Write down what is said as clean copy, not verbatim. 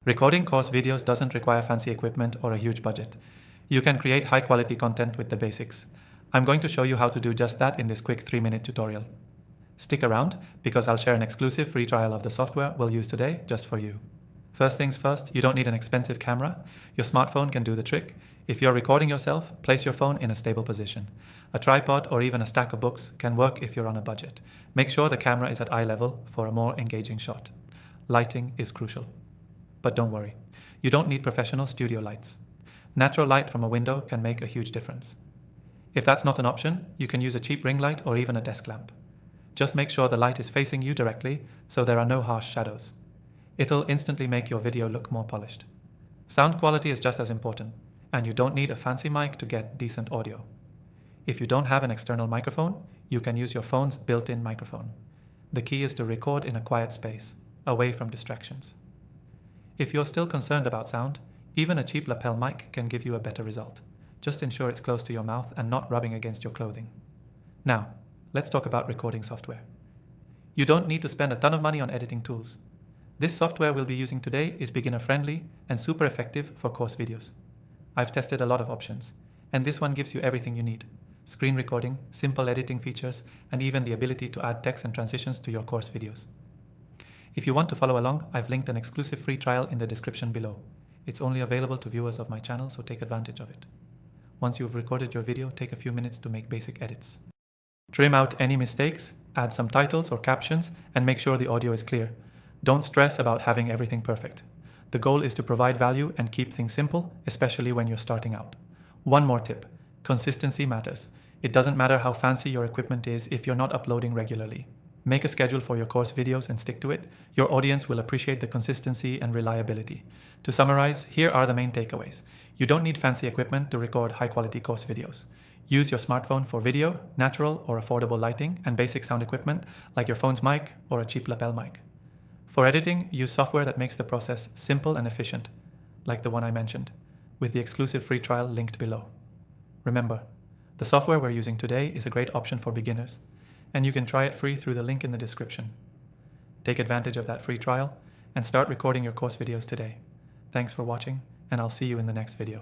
Recording course videos doesn't require fancy equipment or a huge budget. You can create high-quality content with the basics. I'm going to show you how to do just that in this quick 3-minute tutorial. Stick around, because I'll share an exclusive free trial of the software we'll use today just for you. First things first, you don't need an expensive camera. Your smartphone can do the trick. If you're recording yourself, place your phone in a stable position. A tripod or even a stack of books can work if you're on a budget. Make sure the camera is at eye level for a more engaging shot. Lighting is crucial. But don't worry, you don't need professional studio lights. Natural light from a window can make a huge difference. If that's not an option, you can use a cheap ring light or even a desk lamp. Just make sure the light is facing you directly so there are no harsh shadows. It'll instantly make your video look more polished. Sound quality is just as important, and you don't need a fancy mic to get decent audio. If you don't have an external microphone, you can use your phone's built-in microphone. The key is to record in a quiet space, away from distractions. If you're still concerned about sound, even a cheap lapel mic can give you a better result. Just ensure it's close to your mouth and not rubbing against your clothing. Now, let's talk about recording software. You don't need to spend a ton of money on editing tools. This software we'll be using today is beginner-friendly and super effective for course videos. I've tested a lot of options, and this one gives you everything you need. Screen recording, simple editing features, and even the ability to add text and transitions to your course videos. If you want to follow along, I've linked an exclusive free trial in the description below. It's only available to viewers of my channel, so take advantage of it. Once you've recorded your video, take a few minutes to make basic edits. Trim out any mistakes, add some titles or captions, and make sure the audio is clear. Don't stress about having everything perfect. The goal is to provide value and keep things simple, especially when you're starting out. One more tip: consistency matters. It doesn't matter how fancy your equipment is if you're not uploading regularly. Make a schedule for your course videos and stick to it. Your audience will appreciate the consistency and reliability. To summarize, here are the main takeaways. You don't need fancy equipment to record high-quality course videos. Use your smartphone for video, natural or affordable lighting, and basic sound equipment like your phone's mic or a cheap lapel mic. For editing, use software that makes the process simple and efficient, like the one I mentioned, with the exclusive free trial linked below. Remember, the software we're using today is a great option for beginners, and you can try it free through the link in the description. Take advantage of that free trial and start recording your course videos today. Thanks for watching, and I'll see you in the next video.